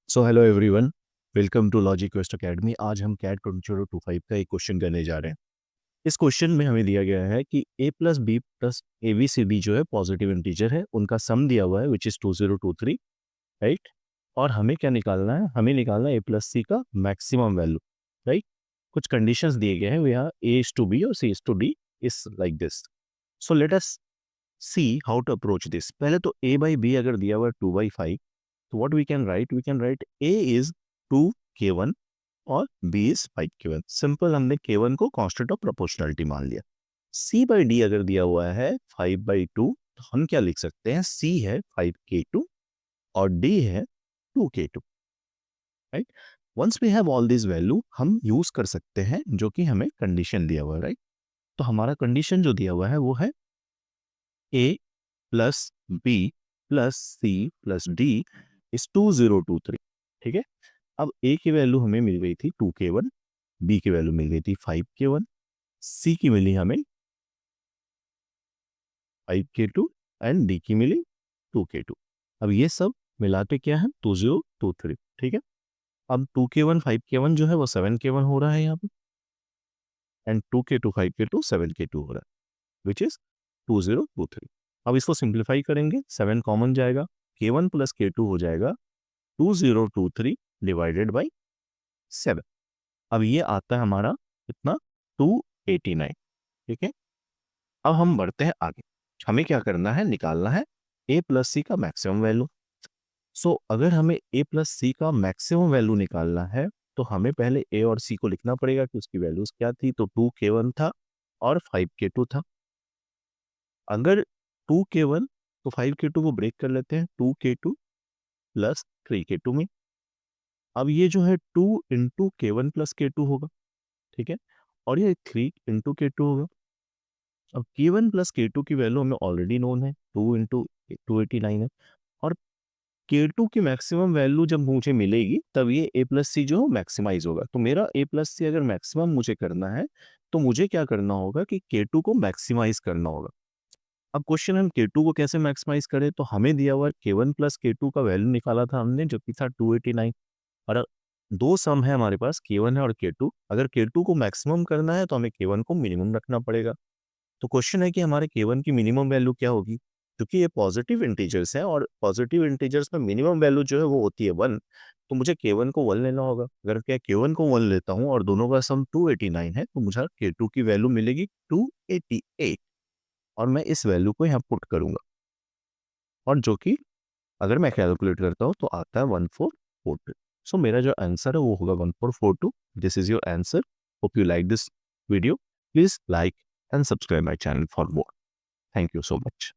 So hello everyone, welcome to Logic Quest Academy. आज हम cat 2025 का एक क्वेश्चन करने जा रहे हैं। इस क्वेश्चन में हमें दिया गया है कि a plus B plus A B C D जो है पॉजिटिव इंटीजर है, उनका सम दिया हुआ है विच इज़ 2023, राइट। और हमें क्या निकालना है? हमें निकालना है a प्लस सी का मैक्सिमम वैल्यू, राइट। कुछ कंडीशंस दिए गए हैं, we are a is to B और c is to d is like this. So let us see how to approach this. पहले तो a बाई बी अगर दिया हुआ है 2/5, तो what we can write? We can write a is 2k1 और b is 5k1। Simple, हमने k1 को कांस्टेंट ऑफ प्रोपोर्शनलिटी मान लिया। c बाई d अगर दिया हुआ है 5/2, तो हम क्या लिख सकते हैं? c है 5k2 और d है 2k2, right. Once we have all this value, हम यूज कर सकते हैं जो कि हमें कंडीशन दिया हुआ है, राइट। तो हमारा कंडीशन जो दिया हुआ है वो है a plus B plus C plus D is 2023, ठीक है। अब ए की वैल्यू हमें मिल गई थी 2k1, बी की वैल्यू मिल गई थी 5k1, सी की मिली हमें 5k2 एंड डी की मिली 2k2। अब ये सब मिलाते क्या है? 2023, ठीक है। अब 2k1 5k1 जो है वो 7k1 हो रहा है यहाँ पे, एंड 2k2 5k2 7k2 हो रहा है विच इज 2023। अब इसको सिंप्लीफाई करेंगे, 7 कॉमन जाएगा, k1 प्लस k2 हो जाएगा 2023 डिवाइडेड बाई 7। अब ये आता है हमारा कितना? 289, ठीक है। अब हम बढ़ते हैं आगे। हमें क्या करना है? निकालना है a प्लस सी का मैक्सिमम वैल्यू। सो अगर हमें a प्लस सी का मैक्सिमम वैल्यू निकालना है, तो हमें पहले a और c को लिखना पड़ेगा कि उसकी वैल्यूज क्या थी। तो 2k1 था और 5k2 था। अगर 2k1, तो 5k2 को ब्रेक कर लेते हैं, 2k2 प्लस 3k2 में। अब ये जो है 2 इंटू k1 प्लस k2 होगा, ठीक है। और ये 3 इंटू k2 होगा। अब k1 प्लस k2 की वैल्यू हमें ऑलरेडी नोन है, 2 इंटू 289 है। और k2 की मैक्सिमम वैल्यू जब मुझे मिलेगी, तब ये a प्लस सी जो मैक्सिमाइज होगा। तो मेरा a प्लस सी अगर मैक्सिमम मुझे करना है, तो मुझे क्या करना होगा कि k2 को मैक्सिमाइज करना होगा। अब क्वेश्चन, हम k2 को कैसे मैक्सिमाइज करें? तो हमें दिया हुआ k1 प्लस k2 का वैल्यू निकाला था हमने, जो कि था 289। और दो सम है हमारे पास, k1 है और k2। अगर k2 को मैक्सिमम करना है, तो हमें k1 को मिनिमम रखना पड़ेगा। तो क्वेश्चन है कि हमारे k1 की मिनिमम वैल्यू क्या होगी? क्योंकि ये पॉजिटिव इंटीजर्स हैं और पॉजिटिव इंटीजर्स में मिनिमम वैल्यू जो है वो होती है 1। तो मुझे k1 को 1 लेना होगा। अगर क्या k1 को 1 लेता हूँ और दोनों का सम 289 है, तो मुझे k2 की वैल्यू मिलेगी 288। और मैं इस वैल्यू को यहाँ पुट करूंगा, और जो कि अगर मैं कैलकुलेट करता हूँ तो आता है 1442। सो मेरा जो आंसर है वो होगा 1442। This is your answer. Hope you like this video. Please like and subscribe my channel for more. Thank you so much.